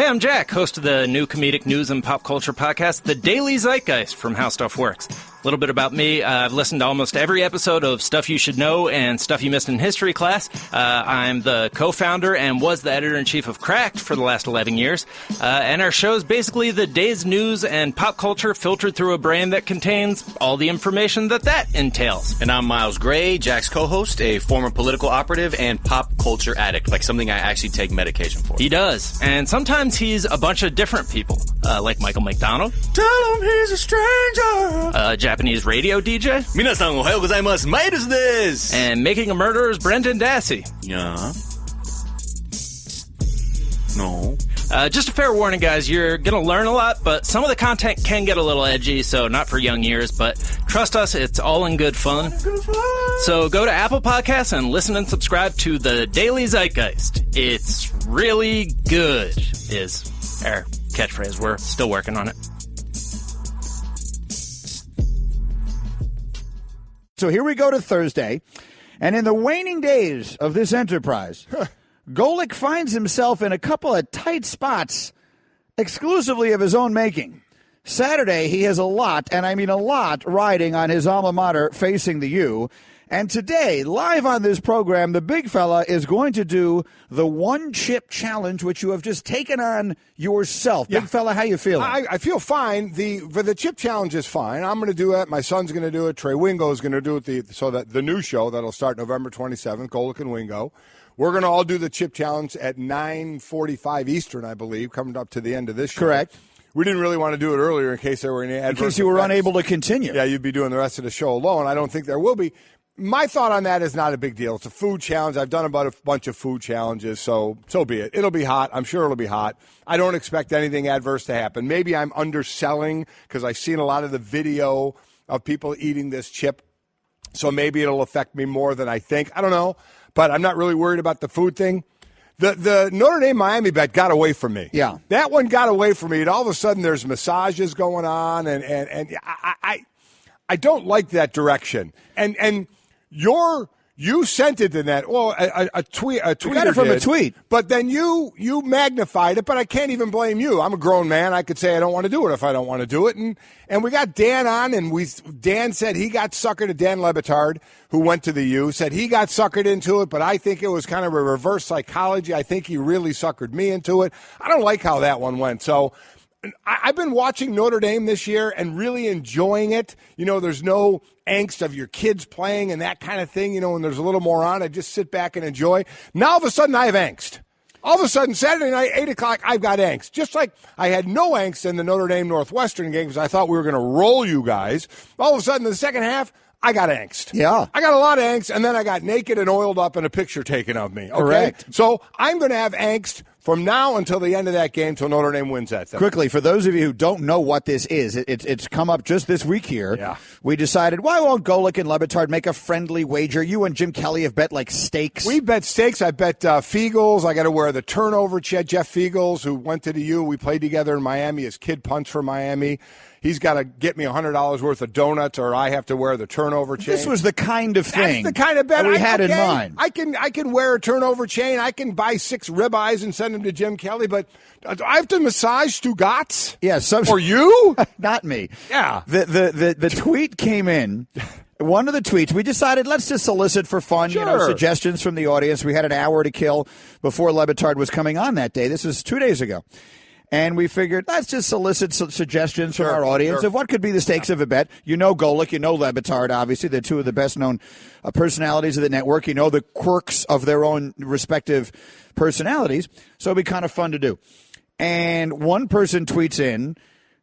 I'm Jack, host of the new comedic news and pop culture podcast, The Daily Zeitgeist from How Stuff Works. A little bit about me. I've listened to almost every episode of Stuff You Should Know and Stuff You Missed in History Class. I'm the co-founder and was the editor-in-chief of Cracked for the last 11 years. And our show is basically the day's news and pop culture filtered through a brain that contains all the information that entails. And I'm Miles Gray, Jack's co-host, a former political operative and pop culture addict, like something I actually take medication for. He does. And sometimes he's a bunch of different people, like Michael McDonald. Tell him he's a stranger. Japanese radio DJ. Minasan ohayou gozaimasu, Midas desu. And Making a Murderer's Brendan Dassey. Yeah. No. Just a fair warning, guys, you're going to learn a lot, but some of the content can get a little edgy, so not for young ears, but trust us, it's all in good fun. So go to Apple Podcasts and listen and subscribe to The Daily Zeitgeist. It's really good, is our catchphrase. We're still working on it. So here we go to Thursday, and in the waning days of this enterprise, Golic finds himself in a couple of tight spots exclusively of his own making. Saturday, he has a lot, and I mean a lot, riding on his alma mater facing the U. And today, live on this program, the big fella is going to do the one-chip challenge, which you have just taken on yourself. Yeah. Big fella, how you feeling? I feel fine. The chip challenge is fine. I'm going to do it. My son's going to do it. Trey Wingo is going to do it. So that the new show that'll start November 27th, Golic and Wingo. We're going to all do the chip challenge at 9:45 Eastern, I believe, coming up to the end of this show. Correct. We didn't really want to do it earlier in case there were any adverse In case you were effects. unable to continue. Yeah, you'd be doing the rest of the show alone. I don't think there will be. My thought on that is not a big deal. It's a food challenge. I've done about a bunch of food challenges, so be it. It'll be hot. I'm sure it'll be hot. I don't expect anything adverse to happen. Maybe I'm underselling because I've seen a lot of the video of people eating this chip, so maybe it'll affect me more than I think. I don't know, but I'm not really worried about the food thing. The Notre Dame-Miami bet got away from me. Yeah. That one got away from me, and all of a sudden there's massages going on, and I don't like that direction. And you sent it in that. Well, a tweet. You got it from a tweet. But then you magnified it. But I can't even blame you. I'm a grown man. I could say I don't want to do it if I don't want to do it. And we got Dan on, and Dan said he got suckered. Dan Lebitard, who went to the U, said he got suckered into it. But I think it was kind of a reverse psychology. I think he really suckered me into it. I don't like how that one went. So I've been watching Notre Dame this year and really enjoying it. You know, there's no angst of your kids playing and that kind of thing. You know, when there's a little more on, I just sit back and enjoy. Now, all of a sudden, I have angst. All of a sudden, Saturday night, 8 o'clock, I've got angst. Just like I had no angst in the Notre Dame-Northwestern game because I thought we were going to roll you guys. All of a sudden, in the second half, I got angst. Yeah. I got a lot of angst, and then I got naked and oiled up and a picture taken of me. Okay? Correct. So I'm going to have angst from now until the end of that game, till Notre Dame wins that thing. Quickly, for those of you who don't know what this is, it's come up just this week here. Yeah. We decided, why won't Golic and Lebitard make a friendly wager? You and Jim Kelly have bet like steaks. We bet steaks. I bet Fiegels. I got to wear the turnover chain. Jeff Fiegels, who went to the U. We played together in Miami. His kid punts for Miami. He's got to get me $100 worth of donuts, or I have to wear the turnover chain. This was the kind of thing That's the kind of bet we had in mind. I can wear a turnover chain. I can buy 6 ribeyes and send them to Jim Kelly, but I have to massage Stugatz? Yeah, or you? Not me. Yeah. The tweet came in. One of the tweets, we decided let's just solicit for fun, Sure. suggestions from the audience. We had an hour to kill before Lebitard was coming on that day. This was 2 days ago. And we figured, let's just solicit suggestions from our audience of what could be the stakes of a bet. You know Golic, you know Lebitard, obviously. They're two of the best-known personalities of the network. You know the quirks of their own respective personalities. So it'd be kind of fun to do. And one person tweets in,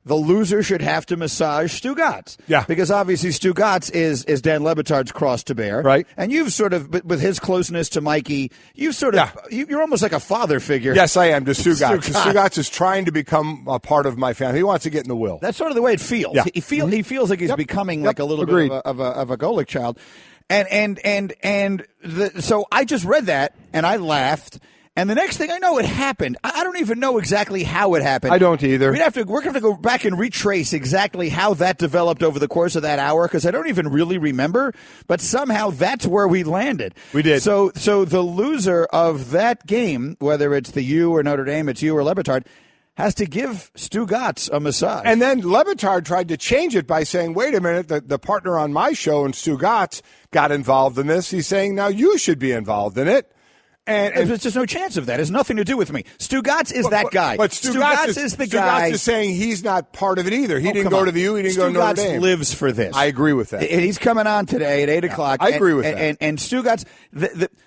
the loser should have to massage Stugatz. Yeah. Because obviously Stugatz is Dan Lebitard's cross to bear. Right. And you've sort of, with his closeness to Mikey, you've sort of, you're almost like a father figure. Yes, I am to Stugatz. Stugatz is trying to become a part of my family. He wants to get in the will. That's sort of the way it feels. Yeah. He feels like he's becoming like a little Agreed. bit of a Golic child. So I just read that and I laughed. And the next thing I know, it happened. I don't even know exactly how it happened. I don't either. We're going to go back and retrace exactly how that developed over the course of that hour because I don't even really remember. But somehow that's where we landed. We did. So the loser of that game, whether it's the U or Notre Dame, it's you or Lebitard, has to give Stu Gatz a massage. And then Le Batard tried to change it by saying, wait a minute, the partner on my show and Stu Gatz got involved in this. He's saying, now you should be involved in it. And there's just no chance of that. It has nothing to do with me. Stu Gatz is that guy. But Stu Gatz is the guy. Stu Gatz is saying he's not part of it either. He didn't go to the U. He didn't go to Notre Dame. Stu Gatz lives for this. I agree with that. He's coming on today at 8 o'clock. I agree with that. And Stu Gatz,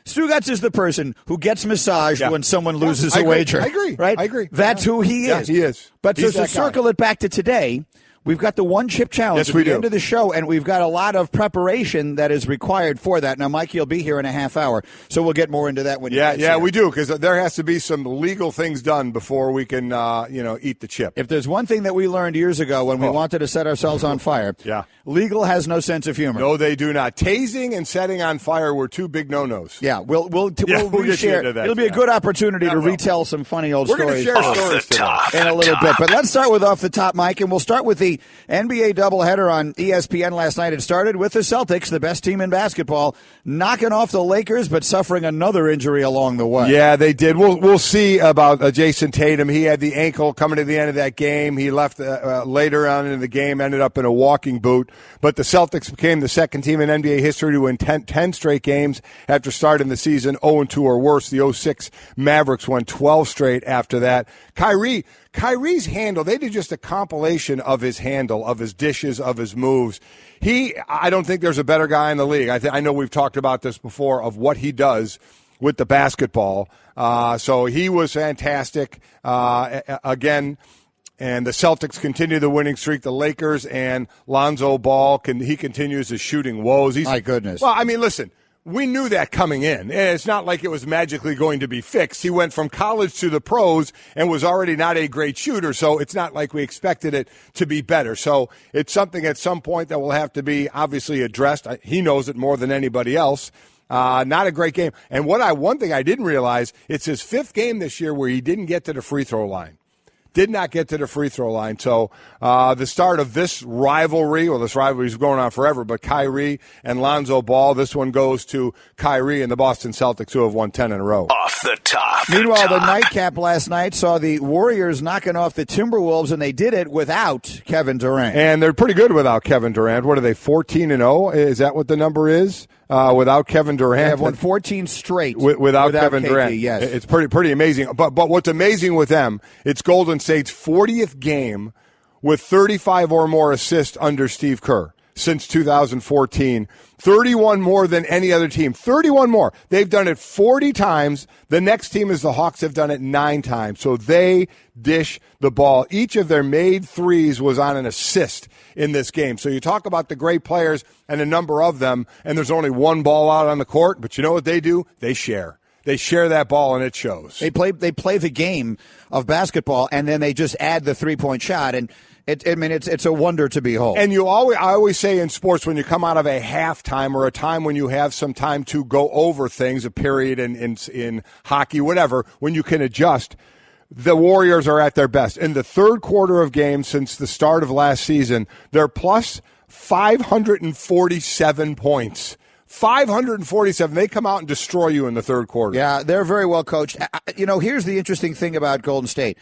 Stu Gatz is the person who gets massaged when someone loses a wager. I agree. Right? I agree. That's who he is. Yeah, he is. But to circle it back to today, we've got the one chip challenge at the end of the show, and we've got a lot of preparation that is required for that. Now, Mike, you'll be here in a half hour, so we'll get more into that when you get here. We do, because there has to be some legal things done before we can, eat the chip. If there's one thing that we learned years ago when we wanted to set ourselves on fire, legal has no sense of humor. No, they do not. Tasing and setting on fire were two big no-nos. Yeah, we'll share. It'll be a good opportunity to retell some funny old stories. We're going to share stories in a little bit. But let's start with Off the Top, Mike, and we'll start with the NBA doubleheader on ESPN last night. It started with the Celtics, the best team in basketball, knocking off the Lakers, but suffering another injury along the way. Yeah, they did. We'll see about Jason Tatum. He had the ankle coming to the end of that game. He left later on in the game, ended up in a walking boot. But the Celtics became the second team in NBA history to win 10 straight games after starting the season 0-2 or worse. The 06 Mavericks won 12 straight after that. Kyrie's handle, they did just a compilation of his handle, of his dishes, of his moves. I don't think there's a better guy in the league. I know we've talked about this before, of what he does with the basketball. So he was fantastic again. And the Celtics continue the winning streak. The Lakers and Lonzo Ball, he continues his shooting woes. My goodness. Well, I mean, listen. We knew that coming in. It's not like it was magically going to be fixed. He went from college to the pros and was already not a great shooter, so it's not like we expected it to be better. So it's something at some point that will have to be obviously addressed. He knows it more than anybody else. Not a great game. And one thing I didn't realize, it's his fifth game this year where he didn't get to the free throw line. Did not get to the free throw line. So the start of this rivalry's going on forever, but Kyrie and Lonzo Ball, this one goes to Kyrie and the Boston Celtics, who have won 10 in a row. Off the top. Meanwhile, the nightcap last night saw the Warriors knocking off the Timberwolves, and they did it without Kevin Durant. And they're pretty good without Kevin Durant. What are they, 14-0? Is that what the number is? Without Kevin Durant. They have won 14 straight. Without Kevin KD, Durant. Yes. It's pretty amazing. But what's amazing with them, it's Golden State's 40th game with 35 or more assists under Steve Kerr since 2014. 31 more than any other team. 31 more. They've done it 40 times. The next team is the Hawks, have done it 9 times. So they dish the ball. Each of their made threes was on an assist in this game. So you talk about the great players and a number of them, and there's only one ball out on the court. But you know what they do? They share. They share that ball, and it shows. They play the game of basketball, and then they just add the three-point shot, and it's a wonder to behold. And I always say in sports, when you come out of a halftime or a time when you have some time to go over things, a period in hockey, whatever, when you can adjust, the Warriors are at their best. In the third quarter of games since the start of last season, they're plus 547 points. 547. They come out and destroy you in the third quarter. Yeah, they're very well coached. Here's the interesting thing about Golden State.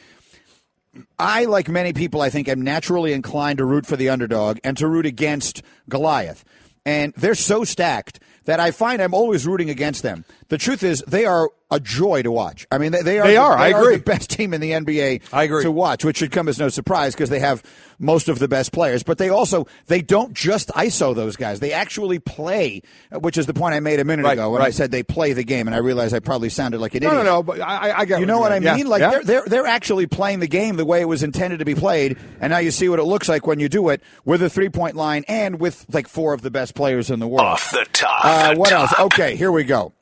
I, like many people, I think, am naturally inclined to root for the underdog and to root against Goliath. And they're so stacked that I find I'm always rooting against them. The truth is, they are a joy to watch. I mean, they are the best team in the NBA to watch, which should come as no surprise because they have most of the best players. But they don't just ISO those guys. They actually play, which is the point I made a minute ago when I said they play the game, and I realized I probably sounded like an idiot. No, but I get you know what I mean? Yeah. They're actually playing the game the way it was intended to be played, and now you see what it looks like when you do it with a three-point line and with like 4 of the best players in the world. Off the top. What else? Okay, here we go.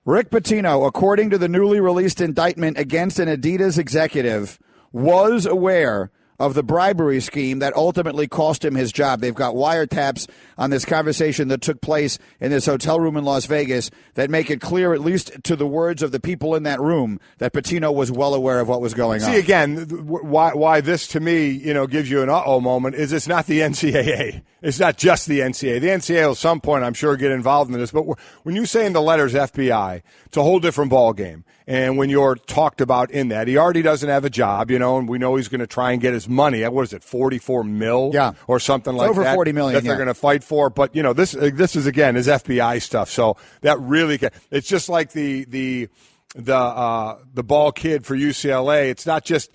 Rick Pitino, according to the newly released indictment against an Adidas executive, was aware of the bribery scheme that ultimately cost him his job. They've got wiretaps on this conversation that took place in this hotel room in Las Vegas that make it clear, at least to the words of the people in that room, that Pitino was well aware of what was going on. See, again, why this to me, gives you an uh-oh moment is it's not the NCAA. It's not just the NCAA. The NCAA will at some point, I'm sure, get involved in this. But when you say in the letters FBI, it's a whole different ballgame. And when you're talked about in that, he already doesn't have a job, and we know he's going to try and get his money. What is it, $44 million? Yeah. Or something like over that. $40 million, that they're going to fight for. But, this is, again, his FBI stuff. So that really – it's just like the ball kid for UCLA. It's not just,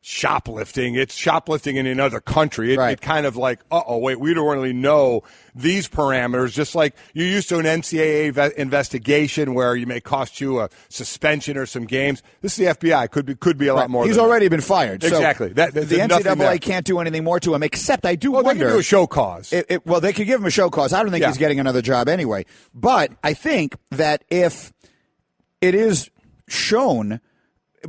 shoplifting. It's shoplifting in another country. It kind of like, wait, we don't really know these parameters, just like you're used to an NCAA investigation where you may cost you a suspension or some games. This is the FBI. Could be a lot more. He's than already that. been fired. Exactly. So the NCAA can't do anything more to him, except I do wonder. They can do a show cause. Well, they could give him a show cause. I don't think he's getting another job anyway. But I think that if it is shown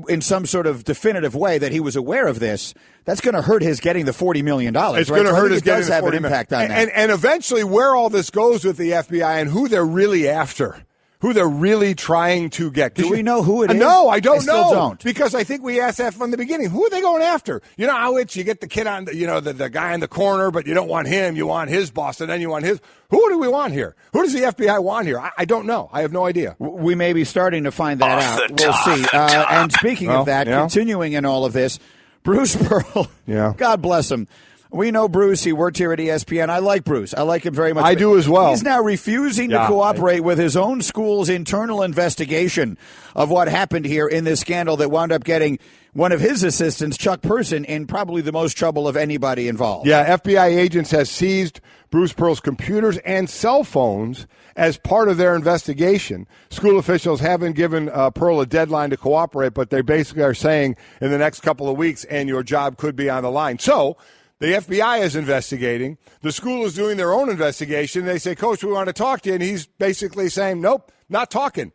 in some sort of definitive way that he was aware of this, that's going to hurt his getting the $40 million. It's going to hurt his getting the $40 million. It does have an impact on that. And eventually where all this goes with the FBI and who they're really after, who they're really trying to get. Do we know who it is? No, I don't know. Still don't. Because I think we asked that from the beginning. Who are they going after? You know how you get the kid on, the guy in the corner, but you don't want him. You want his boss, and then you want his. Who do we want here? Who does the FBI want here? I don't know. I have no idea. We may be starting to find that out. We'll see. And speaking of that, continuing in all of this, Bruce Pearl, God bless him. We know Bruce. He worked here at ESPN. I like Bruce. I like him very much. I do as well. He's now refusing to cooperate with his own school's internal investigation of what happened here in this scandal that wound up getting one of his assistants, Chuck Person, in probably the most trouble of anybody involved. Yeah, FBI agents have seized Bruce Pearl's computers and cell phones as part of their investigation. School officials haven't given Pearl a deadline to cooperate, but they basically are saying in the next couple of weeks, and your job could be on the line. So the FBI is investigating. The school is doing their own investigation. They say, Coach, we want to talk to you. And he's basically saying, nope, not talking.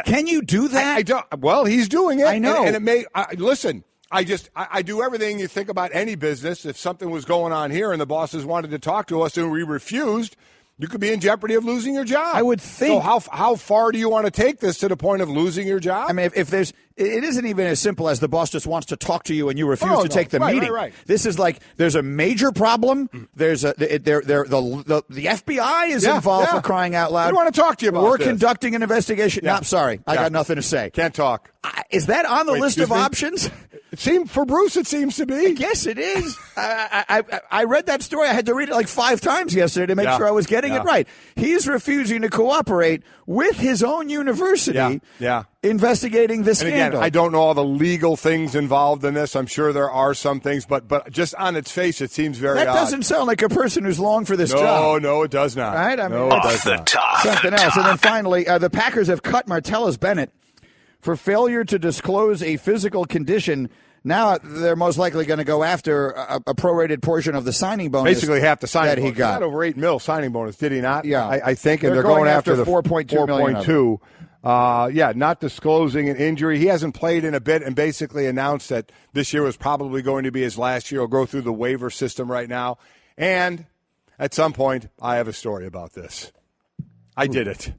Can you do that? I don't. Well, he's doing it. I know. And it may listen. I do everything you think about any business. If something was going on here and the bosses wanted to talk to us and we refused, you could be in jeopardy of losing your job. I would think. So how far do you want to take this to the point of losing your job? I mean, if there's, it isn't even as simple as the boss just wants to talk to you and you refuse to take the meeting. Right. This is like there's a major problem. There's the FBI is involved for crying out loud. We want to talk to you about We're this. conducting an investigation. Yeah. No, I'm sorry. I got nothing to say. Can't talk. Is that on the list of options? It seems for Bruce. It seems to be. Yes, it is. I read that story. I had to read it like 5 times yesterday to make sure I was getting it right. He's refusing to cooperate with his own university. Investigating this scandal. And again, I don't know all the legal things involved in this. I'm sure there are some things, but just on its face, it seems very That odd. doesn't sound like a person who's long for this job. No, it does not. Right? I mean, no, it does not. Something else. And then finally, the Packers have cut Martellus Bennett for failure to disclose a physical condition. Now they're most likely going to go after a prorated portion of the signing bonus. Basically half the signing that bonus. He got. He got over $8 million signing bonus, did he not? Yeah. I think, and they're going after the 4.2 million. 4.2. Not disclosing an injury. He hasn't played in a bit and basically announced that this year was probably going to be his last year. He'll go through the waiver system right now. And at some point, I have a story about this. I did it.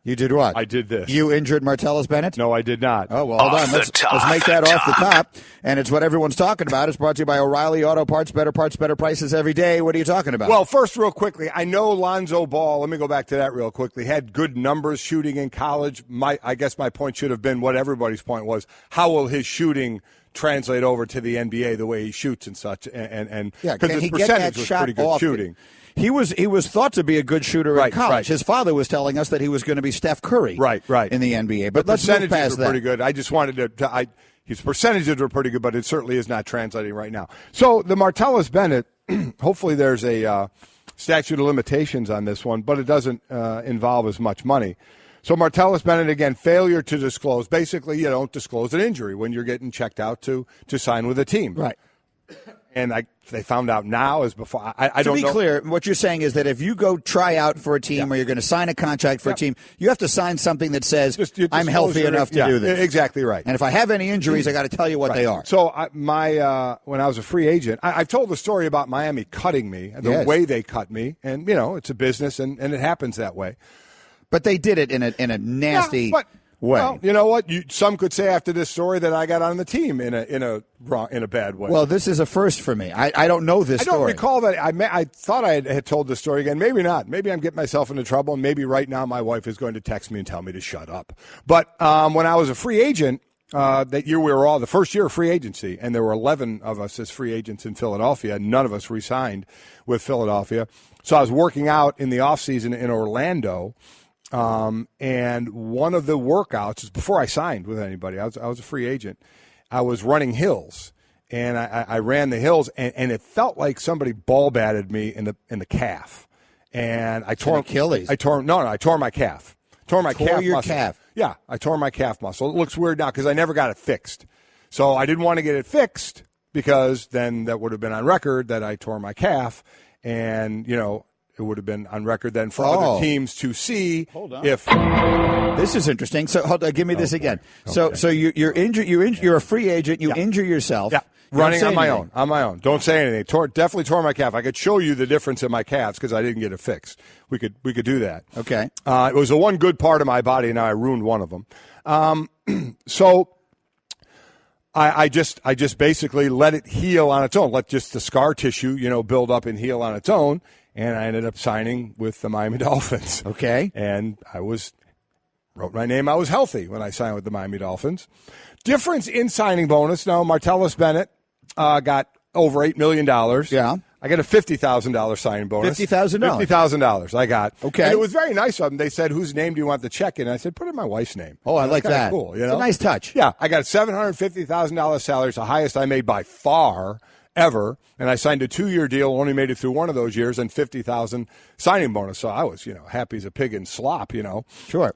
You did what? I did this. You injured Martellus Bennett? No, I did not. Oh, well, hold on. Let's make that off the top. And it's what everyone's talking about. It's brought to you by O'Reilly Auto Parts, better prices every day. What are you talking about? Well, first, real quickly, I know Lonzo Ball, let me go back to that real quickly, had good numbers shooting in college. I guess my point should have been what everybody's point was. How will his shooting translate over to the NBA, the way he shoots and such? And because his percentage was pretty good shooting. He was thought to be a good shooter in college. Right. His father was telling us that he was going to be Steph Curry in the NBA. But the let's move percentages past were that. pretty good. I just wanted to his percentages were pretty good, but it certainly is not translating right now. So the Martellus Bennett, hopefully there's a statute of limitations on this one, but it doesn't involve as much money. So Martellus Bennett, again, failure to disclose. Basically, you don't disclose an injury when you're getting checked out to sign with a team. Right. And they found out now as before. I don't know. To be clear, what you're saying is that if you go try out for a team or you're going to sign a contract for a team, you have to sign something that says, I'm healthy enough to do this. Exactly right. And if I have any injuries, I got to tell you what they are. So when I was a free agent, I've told the story about Miami cutting me, the way they cut me. And, it's a business, and it happens that way. But they did it in a nasty way. Well, you know what? Some could say after this story that I got on the team in a bad way. Well, this is a first for me. I don't know this story. I don't recall that. I thought I had told this story again. Maybe not. Maybe I'm getting myself into trouble, and maybe right now my wife is going to text me and tell me to shut up. But when I was a free agent, that year we were all the first year of free agency, and there were 11 of us as free agents in Philadelphia. None of us re-signed with Philadelphia. So I was working out in the offseason in Orlando. And one of the workouts is before I signed with anybody. I was a free agent. I was running hills, and I ran the hills, and it felt like somebody ball batted me in the calf, and I tore Achilles. I tore my calf. Tore your muscle. Calf. Yeah, I tore my calf muscle. It looks weird now because I never got it fixed. So I didn't want to get it fixed because then that would have been on record that I tore my calf, and it would have been on record then for other teams to see if. This is interesting. So hold on, give me this again. Okay. So you're injured. You're a free agent. You injure yourself. Yeah. Running on my own. Don't say anything. Definitely tore my calf. I could show you the difference in my calves because I didn't get it fixed. We could do that. Okay. It was the one good part of my body, and now I ruined one of them. So I just basically let it heal on its own. Let just the scar tissue, build up and heal on its own. And I ended up signing with the Miami Dolphins. Okay. And wrote my name. I was healthy when I signed with the Miami Dolphins. Difference in signing bonus. Now, Martellus Bennett got over $8 million. Yeah. I got a $50,000 signing bonus. $50,000? $50,000 I got. Okay. And it was very nice of them. They said, whose name do you want the check in? And I said, put in my wife's name. Oh, I like that. Cool. It's a nice touch. Yeah. I got a $750,000 salary. It's the highest I made by far ever. And I signed a 2-year deal, only made it through one of those years, and $50,000 signing bonus. So I was, happy as a pig in slop, Sure.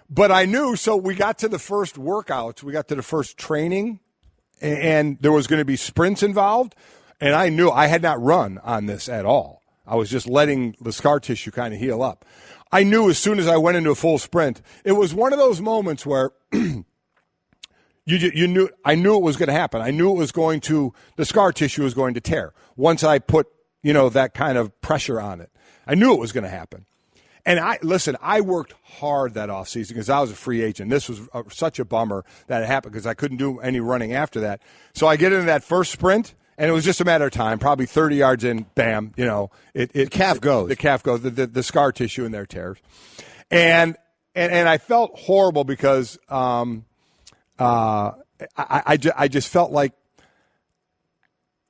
But I knew, so we got to the first workouts, we got to the first training, and there was going to be sprints involved. And I knew I had not run on this at all. I was just letting the scar tissue kind of heal up. I knew as soon as I went into a full sprint, it was one of those moments where you knew. I knew it was going to happen. I knew the scar tissue was going to tear once I put, that kind of pressure on it. I knew it was going to happen. And I worked hard that offseason because I was a free agent. This was such a bummer that it happened because I couldn't do any running after that. So I get into that first sprint. And it was just a matter of time, probably 30 yards in, bam, the calf goes. The calf goes, the scar tissue in there tears. And I felt horrible because I just felt like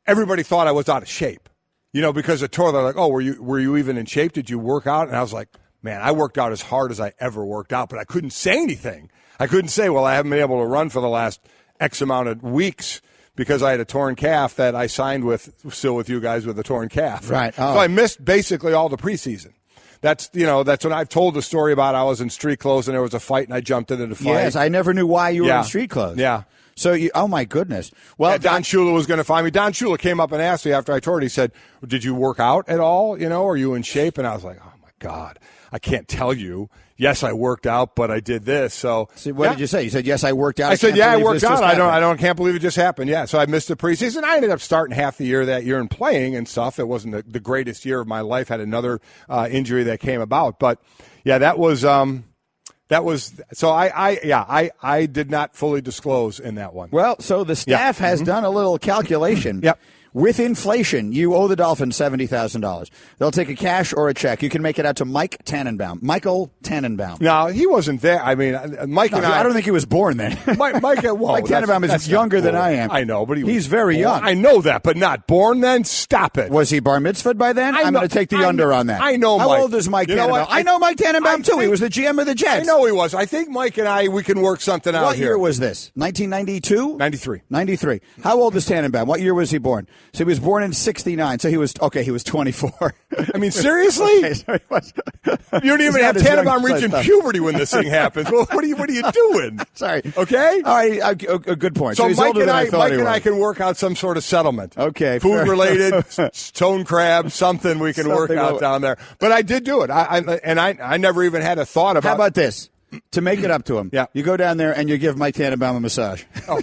everybody thought I was out of shape, because it tore. They're like, oh, were you even in shape? Did you work out? And I was like, man, I worked out as hard as I ever worked out, but I couldn't say anything. I couldn't say, well, I haven't been able to run for the last X amount of weeks. Because I had a torn calf that I signed still with you guys with a torn calf. Right. Oh. So I missed basically all the preseason. That's when I've told the story about I was in street clothes and there was a fight and I jumped into the fight. Yes, I never knew why you were in street clothes. Yeah. So oh my goodness. Well, Don Shula was going to find me. Don Shula came up and asked me after I tore it. He said, "Did you work out at all? Are you in shape?" And I was like, "Oh my God, I can't tell you. Yes, I worked out, but I did this." So what did you say? You said, "Yes, I worked out." I said, "Yeah, I worked out. I can't believe it just happened." Yeah, so I missed the preseason. I ended up starting half the year that year and playing and stuff. It wasn't the greatest year of my life. Had another injury that came about, but yeah, that was. So I did not fully disclose in that one. Well, so the staff has done a little calculation. Yep. With inflation, you owe the Dolphins $70,000. They'll take a cash or a check. You can make it out to Mike Tannenbaum. Michael Tannenbaum. No, he wasn't there. I mean, Mike and I don't think he was born then. Mike Tannenbaum is younger than I am. I know, but he's very young. I know that, but not born then? Stop it. Was he bar mitzvahed by then? I'm going to take the under on that. I know Mike. How old is Mike Tannenbaum? I know Mike Tannenbaum, too. He was the GM of the Jets. I know he was. I think Mike and we can work something out here. What year was this? 1992? 93. 93. How old is Tannenbaum? What year was he born? So he was born in 69. So he was 24. I mean, seriously? Okay, so he was, you don't even have Tannenbaum reaching puberty when this thing happens. Well, what are you doing? Sorry. Okay? All right, a good point. So he's Mike older and than I thought he and I was. can work out some sort of settlement. Okay. Food-related, stone crab, something we can work out down there. But I did do it. I never even had a thought about. How about this? To make it up to him, yeah. You go down there and you give Mike Tannenbaum a massage. Oh.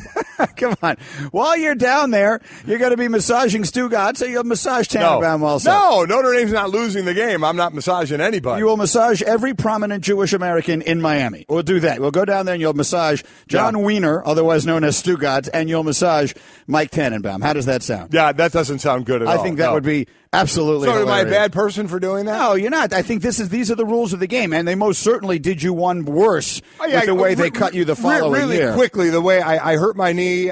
Come on. While you're down there, you're going to be massaging Stugott, so you'll massage Tannenbaum also. No, Notre Dame's not losing the game. I'm not massaging anybody. You will massage every prominent Jewish American in Miami. We'll do that. We'll go down there and you'll massage John Wiener, otherwise known as Stugott, and you'll massage Mike Tannenbaum. How does that sound? Yeah, that doesn't sound good at all. I think that would be absolutely So hilarious. am I a bad person for doing that? No, you're not. I think these are the rules of the game, and they most certainly did you one worse with the way they cut you the following year. Really quickly, the way I hurt my knee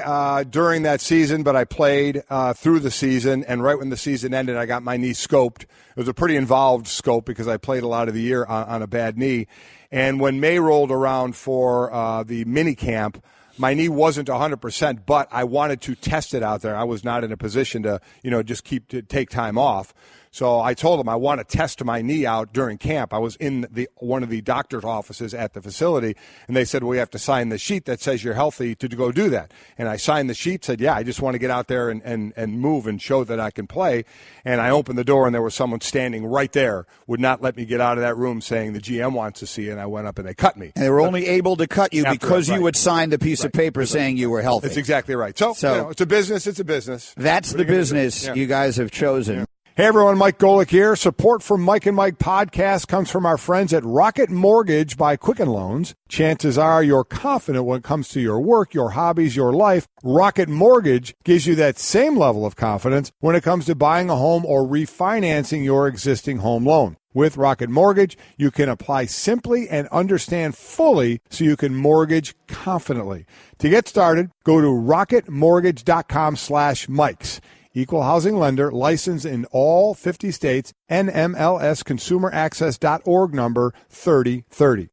during that season, but I played through the season, and right when the season ended, I got my knee scoped. It was a pretty involved scope because I played a lot of the year on a bad knee. And when May rolled around for the mini camp, my knee wasn't 100%, but I wanted to test it out there. I was not in a position to, just take time off. So I told him I want to test my knee out during camp. I was in one of the doctor's offices at the facility, and they said, well, we have to sign the sheet that says you're healthy to go do that. And I signed the sheet, said, yeah, I just want to get out there and move and show that I can play. And I opened the door, and there was someone standing right there, would not let me get out of that room, saying the GM wants to see you. And I went up, and they cut me. And they were only able to cut you because you would sign the piece of paper saying you were healthy. That's exactly right. So it's a business. It's a business. That's the business you guys have chosen. Yeah. Hey, everyone, Mike Golic here. Support for Mike and Mike podcast comes from our friends at Rocket Mortgage by Quicken Loans. Chances are you're confident when it comes to your work, your hobbies, your life. Rocket Mortgage gives you that same level of confidence when it comes to buying a home or refinancing your existing home loan. With Rocket Mortgage, you can apply simply and understand fully so you can mortgage confidently. To get started, go to rocketmortgage.com/Mikes. Equal housing lender, licensed in all 50 states, NMLSconsumeraccess.org number 3030.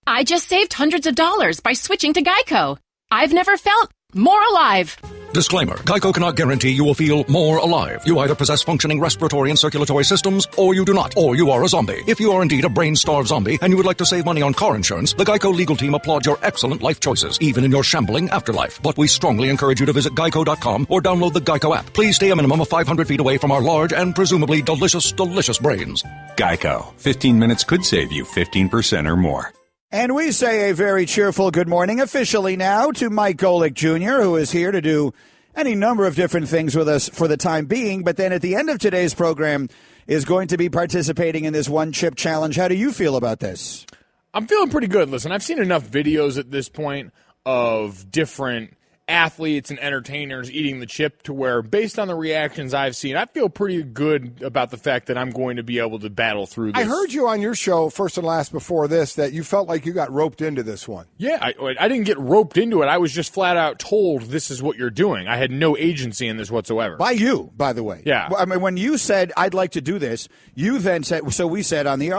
I just saved hundreds of dollars by switching to Geico. I've never felt more alive. Disclaimer. Geico cannot guarantee you will feel more alive. You either possess functioning respiratory and circulatory systems, or you do not, or you are a zombie. If you are indeed a brain-starved zombie and you would like to save money on car insurance, the Geico legal team applaud your excellent life choices, even in your shambling afterlife. But we strongly encourage you to visit geico.com or download the Geico app. Please stay a minimum of 500 feet away from our large and presumably delicious, delicious brains. Geico. 15 minutes could save you 15% or more. And we say a very cheerful good morning officially now to Mike Golic Jr., who is here to do any number of different things with us for the time being, but then at the end of today's program is going to be participating in this one-chip challenge. How do you feel about this? I'm feeling pretty good. Listen, I've seen enough videos at this point of different athletes and entertainers eating the chip to where, based on the reactions I've seen, I feel pretty good about the fact that I'm going to be able to battle through this. I heard you on your show, First and Last before this, that you felt like you got roped into this one. Yeah, I didn't get roped into it. I was just flat out told this is what you're doing. I had no agency in this whatsoever. By you, by the way. Yeah. I mean, when you said, I'd like to do this, you then said, so we said on the,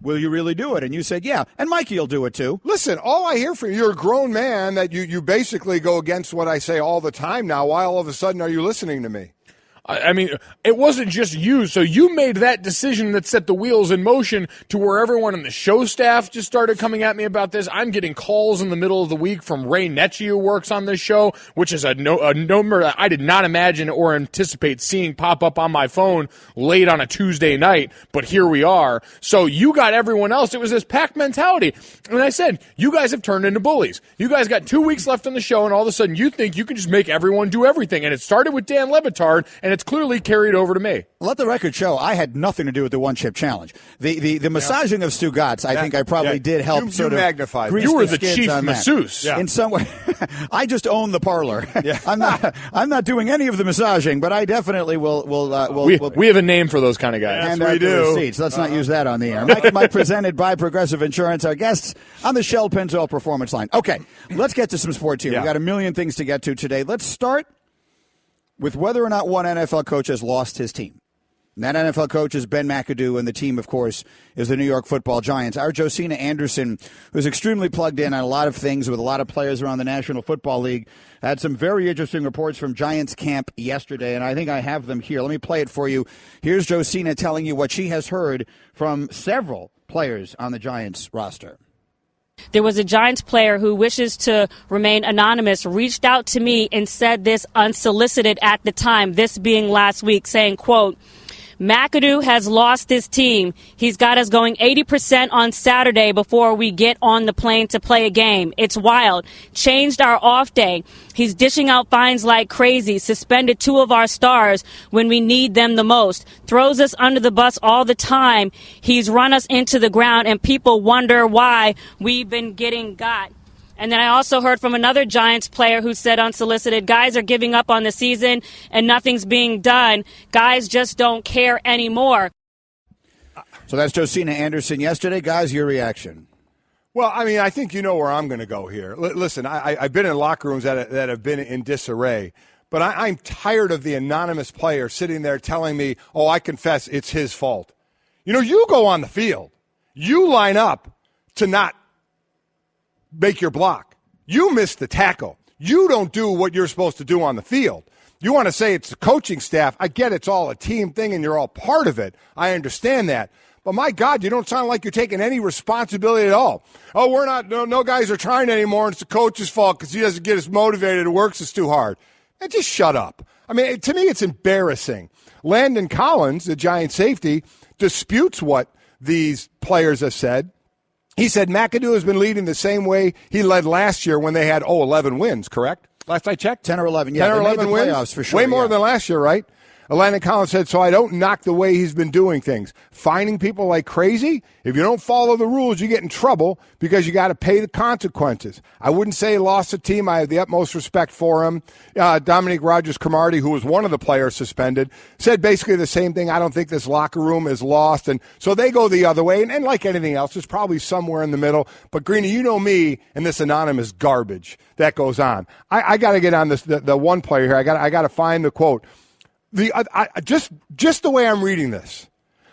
will you really do it? And you said, yeah. And Mikey will do it too. Listen, all I hear from you, you're a grown man that you basically go against what I say all the time now. Why all of a sudden are you listening to me? I mean, it wasn't just you. So you made that decision that set the wheels in motion to where everyone in the show staff just started coming at me about this. I'm getting calls in the middle of the week from Ray Netchie, who works on this show, which is a number that I did not imagine or anticipate seeing pop up on my phone late on a Tuesday night. But here we are. So you got everyone else. It was this pack mentality. And I said, you guys have turned into bullies. You guys got 2 weeks left on the show, and all of a sudden you think you can just make everyone do everything. And it started with Dan Le Batard, and it's clearly carried over to me. Let the record show I had nothing to do with the one-chip challenge. The massaging of Stugott, I think I probably did help you sort of magnified. grease You were the skids chief on that. masseuse. Yeah. In some way, I just own the parlor. Yeah. I'm not doing any of the massaging, but I definitely will. We have a name for those kind of guys. Hand out the receipts. Let's not use that on the air. Mike and Mike presented by Progressive Insurance. Our guests on the Shell Pennzoil Performance Line. Okay, let's get to some sports here. Yeah. We've got a million things to get to today. Let's start with whether or not one NFL coach has lost his team. And that NFL coach is Ben McAdoo, and the team, of course, is the New York Football Giants. Our Josina Anderson, who's extremely plugged in on a lot of things with a lot of players around the National Football League, had some very interesting reports from Giants camp yesterday, and I think I have them here. Let me play it for you. Here's Josina telling you what she has heard from several players on the Giants roster. There was a Giants player who wishes to remain anonymous, reached out to me and said this unsolicited at the time, this being last week, saying, quote, McAdoo has lost his team. He's got us going 80% on Saturday before we get on the plane to play a game. It's wild. Changed our off day. He's dishing out fines like crazy. Suspended 2 of our stars when we need them the most. Throws us under the bus all the time. He's run us into the ground, and people wonder why we've been getting got. And then I also heard from another Giants player who said unsolicited, guys are giving up on the season and nothing's being done. Guys just don't care anymore. So that's Josina Anderson yesterday. Guys, your reaction? Well, I mean, I think you know where I'm going to go here. Listen, I've been in locker rooms that have been in disarray, but I'm tired of the anonymous player sitting there telling me, oh, I confess it's his fault. You know, you go on the field. You line up to not make your block. You miss the tackle. You don't do what you're supposed to do on the field. You want to say it's the coaching staff. I get it's all a team thing and you're all part of it. I understand that. But my God, you don't sound like you're taking any responsibility at all. Oh, we're not, no guys are trying anymore and it's the coach's fault because he doesn't get us motivated and works us too hard. And just shut up. I mean, to me, it's embarrassing. Landon Collins, the Giant safety, disputes what these players have said. He said McAdoo has been leading the same way he led last year when they had, 11 wins, correct? Last I checked? 10 or 11, yeah. 10 or 11 wins? Playoffs for sure. Way more than last year, right? Landon Collins said, so I don't knock the way he's been doing things. Finding people like crazy, if you don't follow the rules, you get in trouble because you got to pay the consequences. I wouldn't say he lost the team. I have the utmost respect for him. Dominique Rodgers-Cromartie, who was one of the players suspended, said basically the same thing. I don't think this locker room is lost. And so they go the other way. And like anything else, there's probably somewhere in the middle. But, Greeny, you know me and this anonymous garbage that goes on. I got to get on this. The one player here, I got to find the quote. Just the way I'm reading this,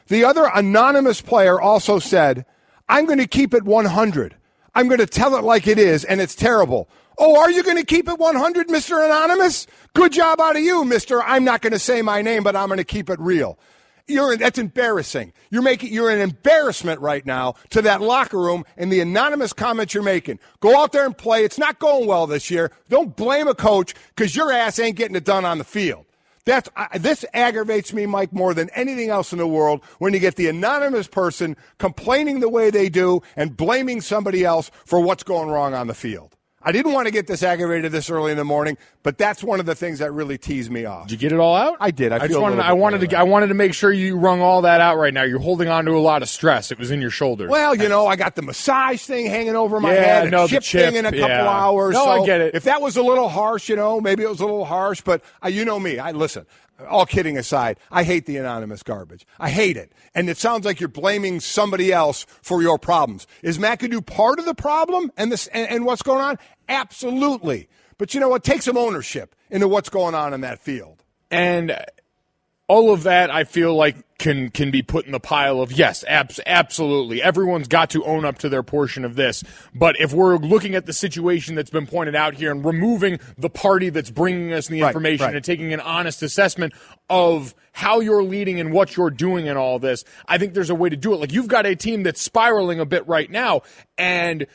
the other anonymous player also said, I'm going to keep it 100. I'm going to tell it like it is, and it's terrible. Oh, are you going to keep it 100, Mr. Anonymous? Good job out of you, Mr. I'm not going to say my name, but I'm going to keep it real. That's embarrassing. You're an embarrassment right now to that locker room and the anonymous comments you're making. Go out there and play. It's not going well this year. Don't blame a coach because your ass ain't getting it done on the field. This aggravates me, Mike, more than anything else in the world when you get the anonymous person complaining the way they do and blaming somebody else for what's going wrong on the field. I didn't want to get this aggravated this early in the morning, but that's one of the things that really teased me off. Did you get it all out? I did. I wanted to make sure you wrung all that out right now. You're holding on to a lot of stress. It was in your shoulders. Well, I got the massage thing hanging over my head, a chip thing in a couple hours. No, so I get it. If that was a little harsh, maybe it was a little harsh, but you know me. Listen. All kidding aside, I hate the anonymous garbage. I hate it. And it sounds like you're blaming somebody else for your problems. Is McAdoo part of the problem and what's going on? Absolutely. But you know what? Take some ownership into what's going on in that field. And all of that, I feel like, can be put in the pile of, yes, absolutely. Everyone's got to own up to their portion of this. But if we're looking at the situation that's been pointed out here and removing the party that's bringing us the information and taking an honest assessment of how you're leading and what you're doing in all this, I think there's a way to do it. Like, you've got a team that's spiraling a bit right now, and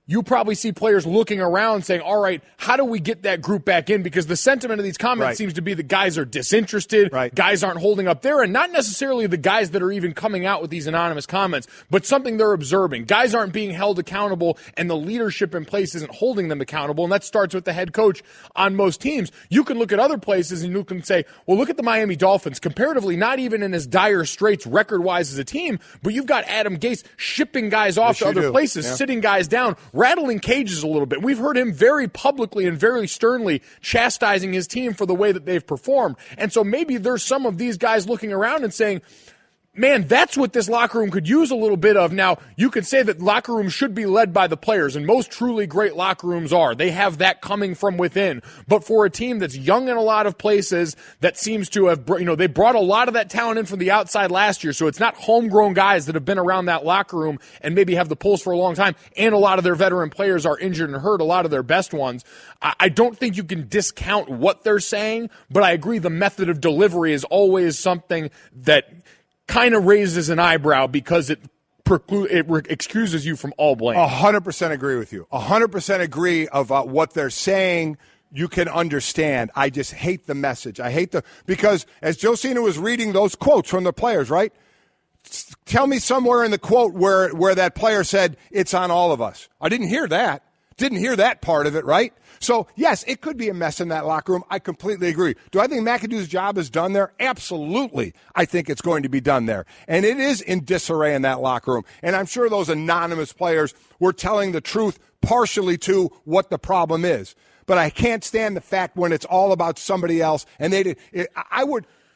you probably see players looking around saying, all right, how do we get that group back in? Because the sentiment of these comments seems to be that guys are disinterested, guys aren't holding up there, and not necessarily the guys that are even coming out with these anonymous comments, but something they're observing. Guys aren't being held accountable, and the leadership in place isn't holding them accountable, and that starts with the head coach on most teams. You can look at other places, and you can say, well, look at the Miami Dolphins, comparatively not even in as dire straits record-wise as a team, but you've got Adam Gase shipping guys off to other places, sitting guys down, rattling cages a little bit. We've heard him very publicly and very sternly chastising his team for the way that they've performed. And so maybe there's some of these guys looking around and saying, man, that's what this locker room could use a little bit of. Now, you could say that locker rooms should be led by the players, and most truly great locker rooms are. They have that coming from within. But for a team that's young in a lot of places, that seems to have, they brought a lot of that talent in from the outside last year, so it's not homegrown guys that have been around that locker room and maybe have the pulse for a long time, and a lot of their veteran players are injured and hurt, a lot of their best ones. I don't think you can discount what they're saying, but I agree the method of delivery is always something that kind of raises an eyebrow because it excuses you from all blame. 100% agree with you. 100% agree about what they're saying. You can understand. I just hate the message. Because as Josina was reading those quotes from the players, right? Tell me somewhere in the quote where that player said, it's on all of us. I didn't hear that. Didn't hear that part of it, right? So, yes, it could be a mess in that locker room. I completely agree. Do I think McAdoo's job is done there? Absolutely. I think it's going to be done there. And it is in disarray in that locker room. And I'm sure those anonymous players were telling the truth partially to what the problem is. But I can't stand the fact when it's all about somebody else. And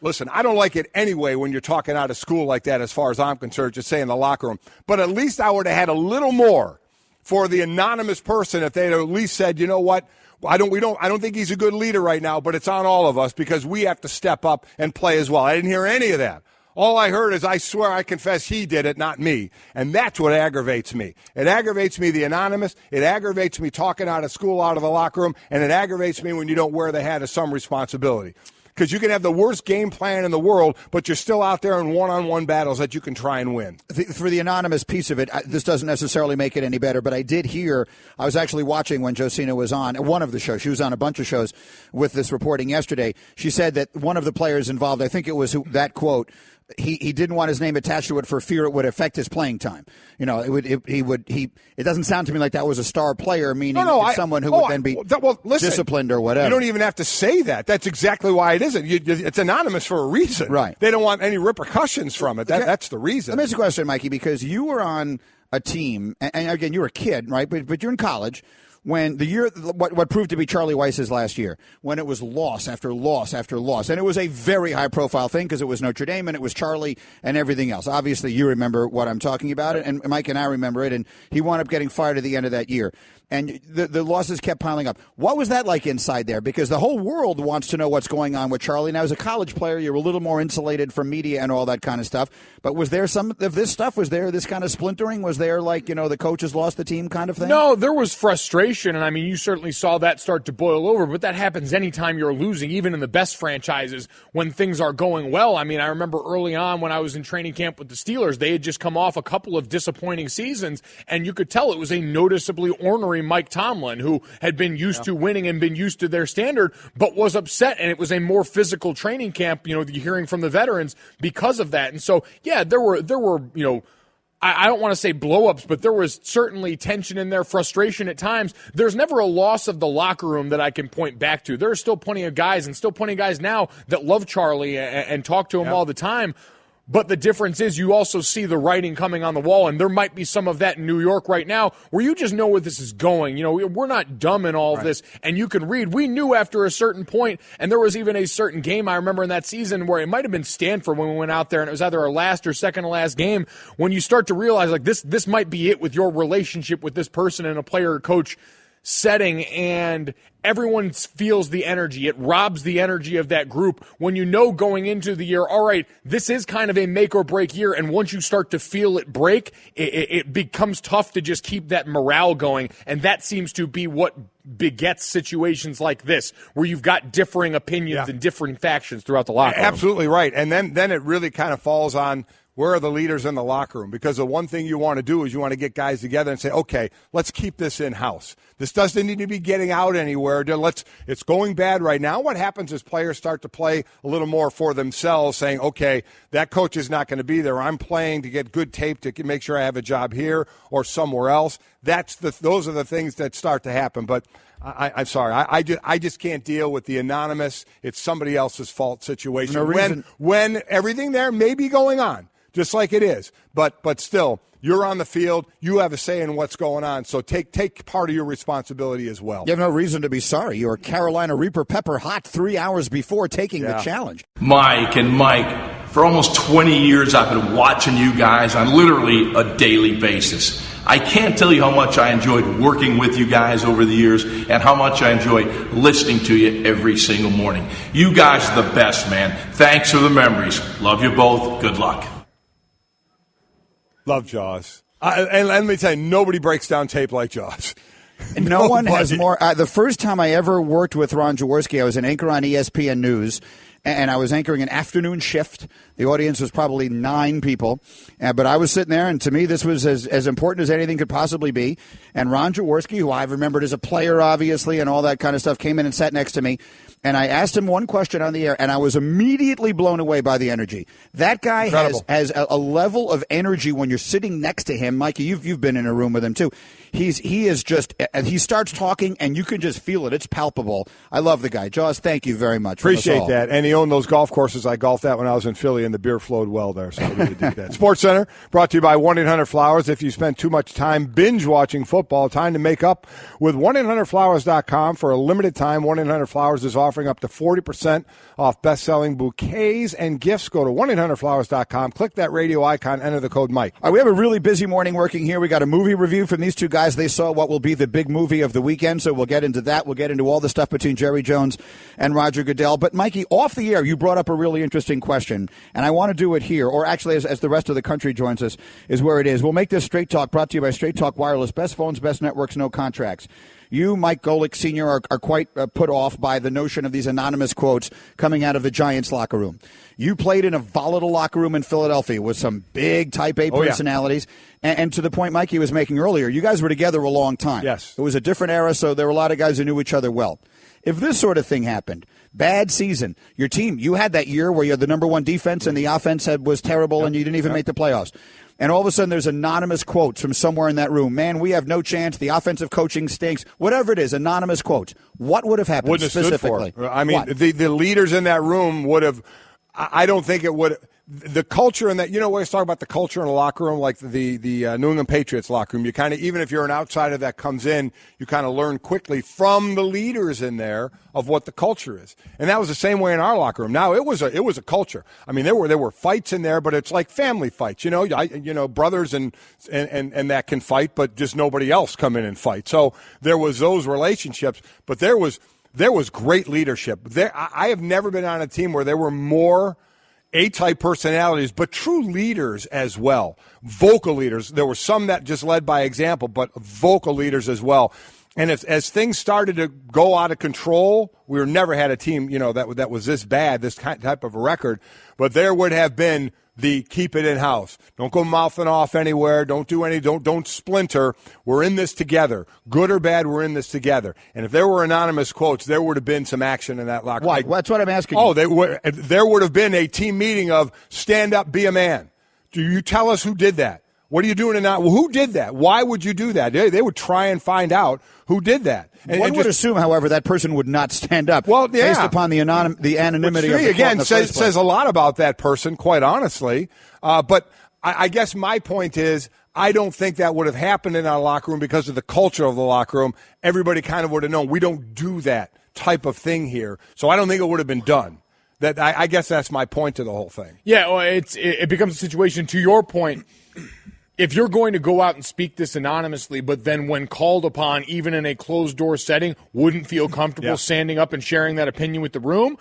listen, I don't like it anyway when you're talking out of school like that as far as I'm concerned, just saying the locker room. But at least I would have had a little more for the anonymous person if they'd at least said, you know what, I don't think he's a good leader right now, but it's on all of us because we have to step up and play as well. I didn't hear any of that. All I heard is, I swear, I confess he did it, not me. And that's what aggravates me. It aggravates me, the anonymous. It aggravates me talking out of school, out of the locker room. And it aggravates me when you don't wear the hat of some responsibility. Because you can have the worst game plan in the world, but you're still out there in one-on-one battles that you can try and win. For the anonymous piece of it, this doesn't necessarily make it any better, but I did hear, I was actually watching when Josina was on one of the shows. She was on a bunch of shows with this reporting yesterday. She said that one of the players involved, I think it was that quote, he didn't want his name attached to it for fear it would affect his playing time. It doesn't sound to me like that was a star player, meaning someone who would then be disciplined or whatever. You don't even have to say that. That's exactly why it isn't. It's anonymous for a reason. Right. They don't want any repercussions from it. That's the reason. Let me ask you a question, Mikey, because you were on a team, and again, you were a kid, right? But you're in college. When the year, what proved to be Charlie Weiss's last year, when it was loss after loss after loss, and it was a very high-profile thing because it was Notre Dame and it was Charlie and everything else. Obviously, you remember what I'm talking about, and Mike and I remember it, and he wound up getting fired at the end of that year. And the losses kept piling up. What was that like inside there? Because the whole world wants to know what's going on with Charlie. Now, as a college player, you're a little more insulated from media and all that kind of stuff. But was there some of this stuff? Was there this kind of splintering? Was there the coaches lost the team kind of thing? No, there was frustration. And, I mean, you certainly saw that start to boil over. But that happens anytime you're losing, even in the best franchises when things are going well. I mean, I remember early on when I was in training camp with the Steelers, they had just come off a couple of disappointing seasons. And you could tell it was a noticeably ornery Mike Tomlin, who had been used to winning and been used to their standard, but was upset, and it was a more physical training camp, you're hearing from the veterans because of that. And so, yeah, there were I don't want to say blow-ups, but there was certainly tension in there, frustration at times. There's never a loss of the locker room that I can point back to. There are still plenty of guys, and still plenty of guys now that love Charlie and talk to him all the time. But the difference is you also see the writing coming on the wall, and there might be some of that in New York right now where you just know where this is going. We're not dumb in all of this, and you can read. We knew after a certain point, and there was even a certain game I remember in that season where it might have been Stanford when we went out there, and it was either our last or second to last game, when you start to realize, like, this might be it with your relationship with this person and a player or coach setting, and everyone feels the energy. It robs the energy of that group when you know going into the year, all right, this is kind of a make or break year, and once you start to feel it break, it becomes tough to just keep that morale going, and that seems to be what begets situations like this, where you've got differing opinions and differing factions throughout the locker room. Absolutely right, and then it really kind of falls on where are the leaders in the locker room? Because the one thing you want to do is you want to get guys together and say, okay, let's keep this in-house. This doesn't need to be getting out anywhere. It's going bad right now. What happens is players start to play a little more for themselves, saying, okay, that coach is not going to be there. I'm playing to get good tape to make sure I have a job here or somewhere else. Those are the things that start to happen. But I'm sorry. I just can't deal with the anonymous, it's somebody else's fault situation. No reason. When everything there may be going on, just like it is. But still, you're on the field. You have a say in what's going on. So take part of your responsibility as well. You have no reason to be sorry. You were Carolina Reaper Pepper hot 3 hours before taking the challenge. Mike and Mike. For almost 20 years, I've been watching you guys on literally a daily basis. I can't tell you how much I enjoyed working with you guys over the years and how much I enjoy listening to you every single morning. You guys are the best, man. Thanks for the memories. Love you both. Good luck. Love Jaws. And let me tell you, nobody breaks down tape like Jaws. No one has more. The first time I ever worked with Ron Jaworski, I was an anchor on ESPN News, and I was anchoring an afternoon shift. The audience was probably 9 people, but I was sitting there, and to me, this was as important as anything could possibly be. And Ron Jaworski, who I remembered as a player, obviously, and all that kind of stuff, came in and sat next to me. And I asked him one question on the air, and I was immediately blown away by the energy. That guy has a level of energy when you're sitting next to him. Mikey, you've been in a room with him, too. He starts talking, and you can just feel it. It's palpable. I love the guy. Jaws, thank you very much. Appreciate that. And he owned those golf courses. I golfed at when I was in Philly, and the beer flowed well there, so I really did that. Sports Center, brought to you by 1-800-Flowers. If you spend too much time binge-watching football, time to make up with 1-800-Flowers.com. For a limited time, 1-800-Flowers is offering up to 40% off best-selling bouquets and gifts. Go to 1-800-Flowers.com. Click that radio icon. Enter the code Mike. We have a really busy morning working here. We got a movie review from these two guys. They saw what will be the big movie of the weekend, so we'll get into that. We'll get into all the stuff between Jerry Jones and Roger Goodell. But, Mikey, off the air, you brought up a really interesting question, and I want to do it here, or actually as the rest of the country joins us, is where it is. We'll make this Straight Talk brought to you by Straight Talk Wireless. Best phones, best networks, no contracts. You, Mike Golic Sr., are quite put off by the notion of these anonymous quotes coming out of the Giants locker room. You played in a volatile locker room in Philadelphia with some big Type A personalities. Yeah. And to the point Mikey was making earlier, you guys were together a long time. Yes. It was a different era, so there were a lot of guys who knew each other well. If this sort of thing happened, bad season, your team, you had that year where you had the number one defense and the offense was terrible and you didn't even make the playoffs. And all of a sudden there's anonymous quotes from somewhere in that room. Man, we have no chance. The offensive coaching stinks. Whatever it is, anonymous quotes. What would have happened specifically? I mean, the leaders in that room would have – I don't think it would – the culture in that, we always talk about the culture in a locker room, like the New England Patriots locker room. You kind of, even if you're an outsider that comes in, you kind of learn quickly from the leaders in there of what the culture is. And that was the same way in our locker room. Now it was a culture. I mean, there were fights in there, but it's like family fights. Brothers and that can fight, but just nobody else come in and fight. So there was those relationships, but there was great leadership. I have never been on a team where there were more A-type personalities, but true leaders as well. Vocal leaders. There were some that just led by example, but vocal leaders as well. And as things started to go out of control, we never had a team, that was this bad, this type of a record. But there would have been the keep it in house. Don't go mouthing off anywhere. Don't splinter. We're in this together. Good or bad, we're in this together. And if there were anonymous quotes, there would have been some action in that locker room. Why? That's what I'm asking. There would have been a team meeting of stand up, be a man. Do you tell us who did that? What are you doing tonight? Well, who did that? Why would you do that? They would try and find out who did that. And one would assume, however, that person would not stand up. Well, yeah. Based upon the anonymity of the again says a lot about that person, quite honestly. But I guess my point is, I don't think that would have happened in our locker room because of the culture of the locker room. Everybody kind of would have known we don't do that type of thing here. So I don't think it would have been done. I guess that's my point to the whole thing. Yeah, well, it becomes a situation, to your point, if you're going to go out and speak this anonymously, but then when called upon, even in a closed-door setting, wouldn't feel comfortable standing up and sharing that opinion with the room,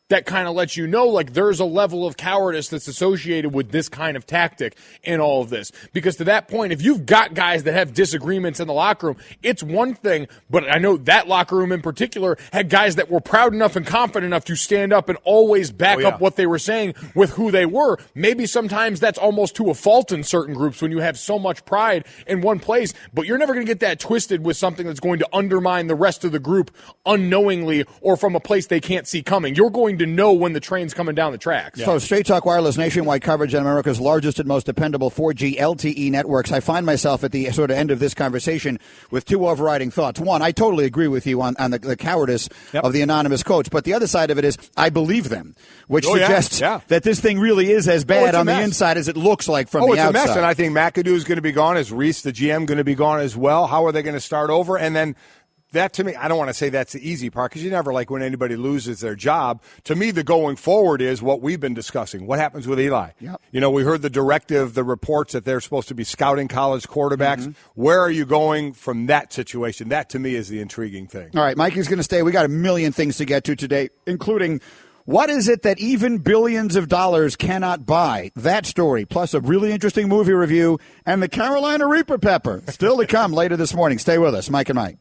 that kind of lets you know, like, there's a level of cowardice that's associated with this kind of tactic in all of this. Because to that point, if you've got guys that have disagreements in the locker room, it's one thing, but I know that locker room in particular had guys that were proud enough and confident enough to stand up and always back up what they were saying with who they were. Maybe sometimes that's almost to a fault in certain groups when you have so much pride in one place, but you're never going to get that twisted with something that's going to undermine the rest of the group unknowingly or from a place they can't see coming. You're going to know when the train's coming down the tracks. So Straight Talk Wireless, nationwide coverage on America's largest and most dependable 4G LTE networks. I find myself at the sort of end of this conversation with two overriding thoughts. One, I totally agree with you on the cowardice of the anonymous quotes, but the other side of it is I believe them, which suggests that this thing really is as bad on the inside as it looks like from the outside. It's a mess, and I think McAdoo is going to be gone. Is Reese, the GM, going to be gone as well? How are they going to start over? And then that to me, I don't want to say that's the easy part because you never like when anybody loses their job. To me, the going forward is what we've been discussing. What happens with Eli? Yep. You know, we heard the directive, the reports that they're supposed to be scouting college quarterbacks. Where are you going from that situation? That to me is the intriguing thing. All right, Mikey's going to stay. We got a million things to get to today, including what is it that even billions of dollars cannot buy? That story, plus a really interesting movie review and the Carolina Reaper pepper. Still to come later this morning. Stay with us, Mike and Mike.